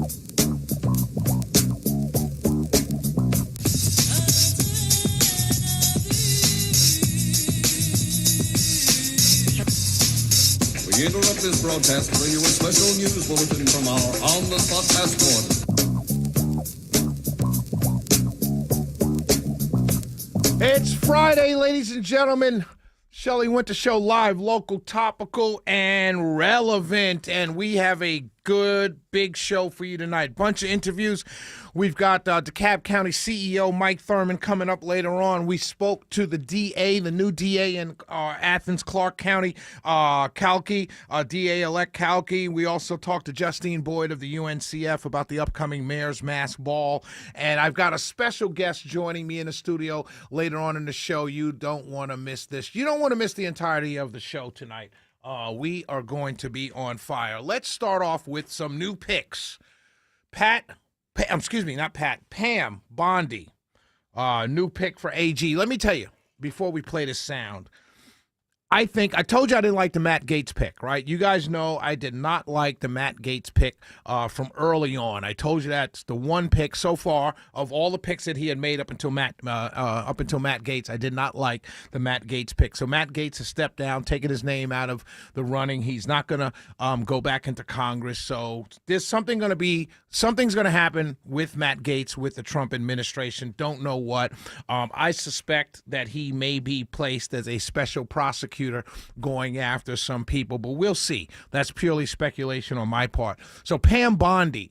We interrupt this broadcast to bring you a special news bulletin from our on-the-spot passport. It's Friday, ladies and gentlemen. Shelley Winter Show live, local, topical, and relevant. And we have a good, big show for you tonight. Bunch of interviews. We've got DeKalb County CEO Mike Thurman coming up later on. We spoke to the DA, the new DA in Athens, Clark County, Kalki, DA-elect Kalki. We also talked to Justine Boyd of the UNCF about the upcoming Mayor's Mass Ball. And I've got a special guest joining me in the studio later on in the show. You don't want to miss this. You don't want to miss the entirety of the show tonight. We are going to be on fire. Let's start off with some new picks. Pam Bondi, new pick for AG. Let me tell you, before we play this sound, I told you I didn't like the Matt Gaetz pick, right? You guys know I did not like the Matt Gaetz pick from early on. I told you that's the one pick so far of all the picks that he had made up until Matt Gaetz. I did not like the Matt Gaetz pick. So Matt Gaetz has stepped down, taken his name out of the running. He's not going to go back into Congress. So there's something's going to happen with Matt Gaetz with the Trump administration. Don't know what. I suspect that he may be placed as a special prosecutor going after some people, but we'll see. That's purely speculation on my part. So Pam Bondi's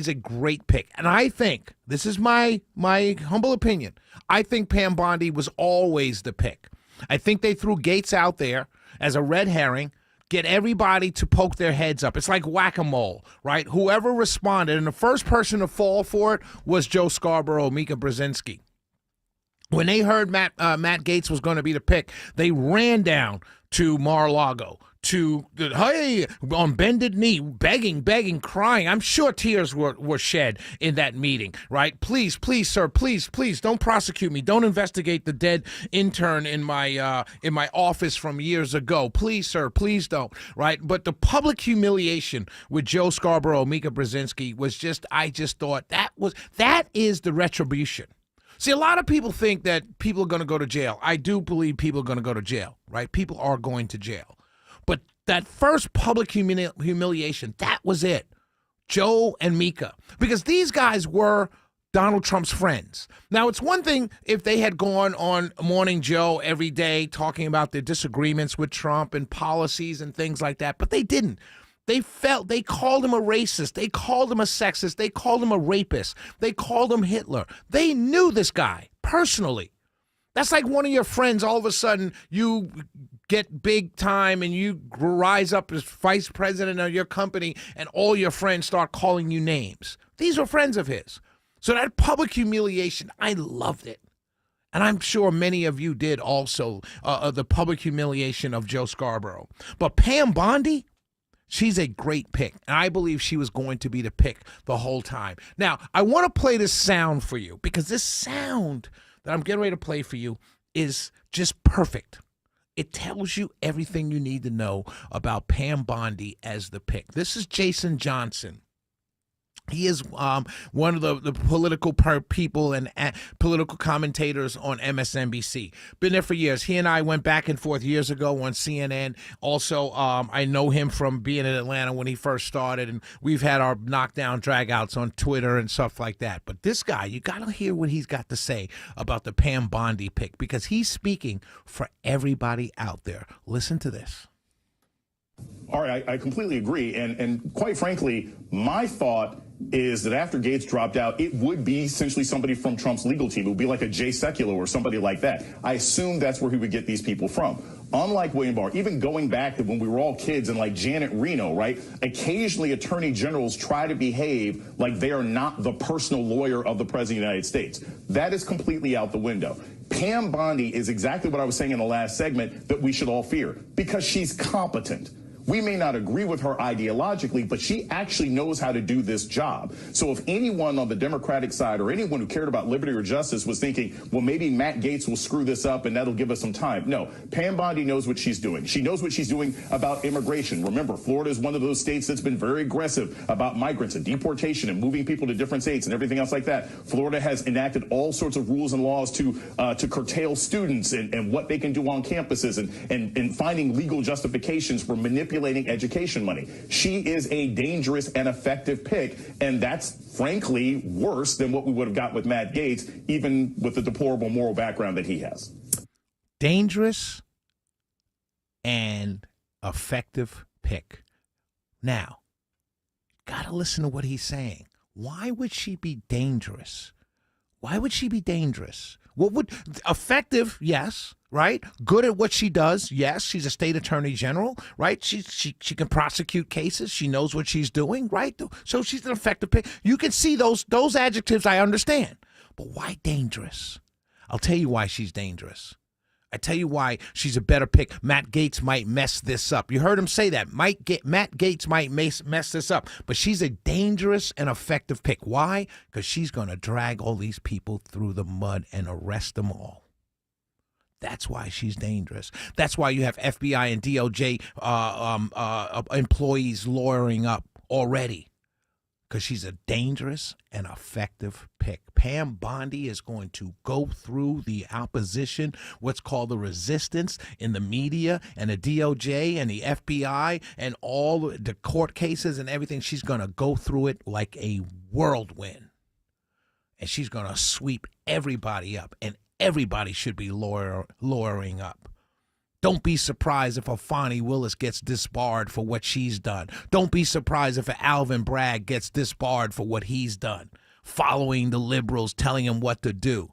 a great pick, and I think, this is my humble opinion, I think Pam Bondi was always the pick. I think they threw Gaetz out there as a red herring, get everybody to poke their heads up. It's like whack-a-mole, right? Whoever responded, and the first person to fall for it was Joe Scarborough, Mika Brzezinski. When they heard Matt Gaetz was going to be the pick, they ran down to Mar-a-Lago on bended knee, begging, crying. I'm sure tears were shed in that meeting, right? Please, sir, please, don't prosecute me. Don't investigate the dead intern in my office from years ago. Please, sir, please don't, right? But the public humiliation with Joe Scarborough, Mika Brzezinski was just, I just thought that is the retribution. See, a lot of people think that people are going to go to jail. I do believe people are going to go to jail, right? People are going to jail. But that first public humiliation, that was it. Joe and Mika. Because these guys were Donald Trump's friends. Now, it's one thing if they had gone on Morning Joe every day talking about their disagreements with Trump and policies and things like that, but they didn't. They called him a racist. They called him a sexist. They called him a rapist. They called him Hitler. They knew this guy personally. That's like one of your friends, all of a sudden you get big time and you rise up as vice president of your company and all your friends start calling you names. These were friends of his. So that public humiliation, I loved it. And I'm sure many of you did also, the public humiliation of Joe Scarborough. But Pam Bondi, she's a great pick, and I believe she was going to be the pick the whole time. Now, I want to play this sound for you because this sound that I'm getting ready to play for you is just perfect. It tells you everything you need to know about Pam Bondi as the pick. This is Jason Johnson. He is one of the political people and political commentators on MSNBC. Been there for years. He and I went back and forth years ago on CNN. Also, I know him from being in Atlanta when he first started, and we've had our knockdown dragouts on Twitter and stuff like that. But this guy, you got to hear what he's got to say about the Pam Bondi pick because he's speaking for everybody out there. Listen to this. All right, I completely agree. And quite frankly, my thought is that after Gaetz dropped out, it would be essentially somebody from Trump's legal team. It would be like a Jay Sekulow or somebody like that. I assume that's where he would get these people from. Unlike William Barr, even going back to when we were all kids and like Janet Reno, right? Occasionally attorney generals try to behave like they are not the personal lawyer of the president of the United States. That is completely out the window. Pam Bondi is exactly what I was saying in the last segment that we should all fear because she's competent. We may not agree with her ideologically, but she actually knows how to do this job. So if anyone on the Democratic side or anyone who cared about liberty or justice was thinking, well, maybe Matt Gaetz will screw this up and that'll give us some time. No, Pam Bondi knows what she's doing. She knows what she's doing about immigration. Remember, Florida is one of those states that's been very aggressive about migrants and deportation and moving people to different states and everything else like that. Florida has enacted all sorts of rules and laws to curtail students and what they can do on campuses and finding legal justifications for manipulating education money. She is a dangerous and effective pick, and that's frankly worse than what we would have got with Matt Gaetz, even with the deplorable moral background that he has. Dangerous and effective pick. Now, gotta listen to what he's saying. Why would she be dangerous? Why would she be dangerous? What would effective? Yes, right. Good at what she does. Yes, she's a state attorney general, right? She can prosecute cases. She knows what she's doing, right? So she's an effective pick. You can see those adjectives. I understand, but why dangerous? I'll tell you why she's dangerous. I tell you why she's a better pick. Matt Gaetz might mess this up. You heard him say that. Matt Gaetz might mess this up. But she's a dangerous and effective pick. Why? Because she's going to drag all these people through the mud and arrest them all. That's why she's dangerous. That's why you have FBI and DOJ employees lawyering up already. Because she's a dangerous and effective pick. Pam Bondi is going to go through the opposition, what's called the resistance in the media and the DOJ and the FBI and all the court cases and everything. She's going to go through it like a whirlwind. And she's going to sweep everybody up. And everybody should be lawyering up. Don't be surprised if a Fonnie Willis gets disbarred for what she's done. Don't be surprised if an Alvin Bragg gets disbarred for what he's done, following the liberals, telling him what to do.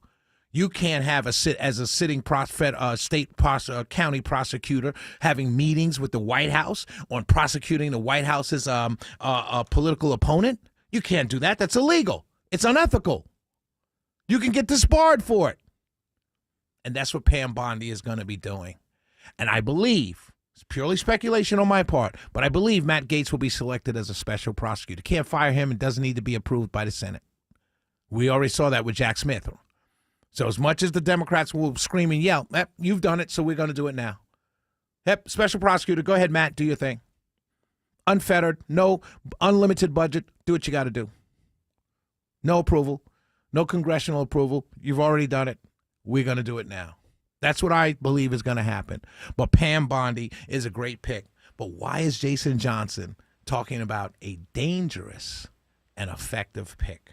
You can't have as a sitting county prosecutor having meetings with the White House on prosecuting the White House's political opponent. You can't do that. That's illegal. It's unethical. You can get disbarred for it. And that's what Pam Bondi is going to be doing. And I believe, it's purely speculation on my part, but I believe Matt Gaetz will be selected as a special prosecutor. Can't fire him and doesn't need to be approved by the Senate. We already saw that with Jack Smith. So as much as the Democrats will scream and yell, you've done it, so we're going to do it now. Yep, special prosecutor, go ahead, Matt, do your thing. Unfettered, no unlimited budget, do what you got to do. No approval, no congressional approval. You've already done it. We're going to do it now. That's what I believe is going to happen. But Pam Bondi is a great pick. But why is Jason Johnson talking about a dangerous and effective pick?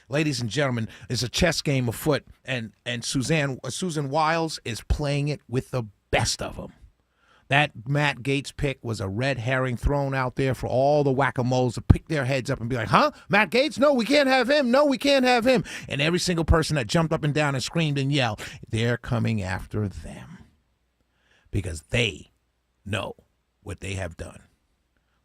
Ladies and gentlemen, it's a chess game afoot, and Susan Wiles is playing it with the best of them. That Matt Gaetz pick was a red herring thrown out there for all the whack-a-moles to pick their heads up and be like, huh? Matt Gaetz? No, we can't have him. No, we can't have him. And every single person that jumped up and down and screamed and yelled, they're coming after them because they know what they have done.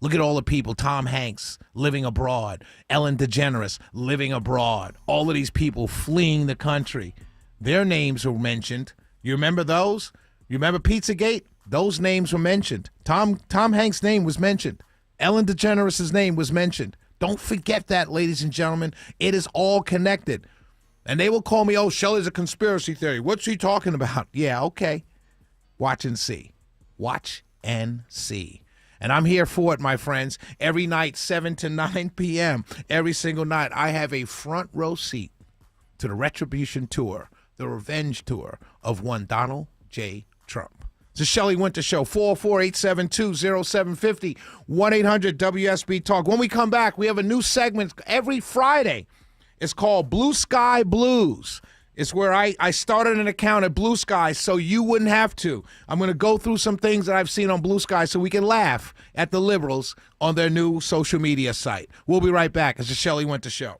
Look at all the people, Tom Hanks living abroad, Ellen DeGeneres living abroad, all of these people fleeing the country. Their names were mentioned. You remember those? You remember Pizzagate? Those names were mentioned. Tom Hanks' name was mentioned. Ellen DeGeneres' name was mentioned. Don't forget that, ladies and gentlemen. It is all connected. And they will call me, oh, Shelley's a conspiracy theory. What's he talking about? Yeah, okay. Watch and see. Watch and see. And I'm here for it, my friends. Every night, 7 to 9 p.m., every single night, I have a front row seat to the Retribution Tour, the Revenge Tour of one Donald J. Trump. It's the Shelley Winter Show, 448-720-750, 1-800-WSB Talk. When we come back, we have a new segment every Friday. It's called Blue Sky Blues. It's where I started an account at Blue Sky so you wouldn't have to. I'm going to go through some things that I've seen on Blue Sky so we can laugh at the liberals on their new social media site. We'll be right back. It's the Shelley Winter Show.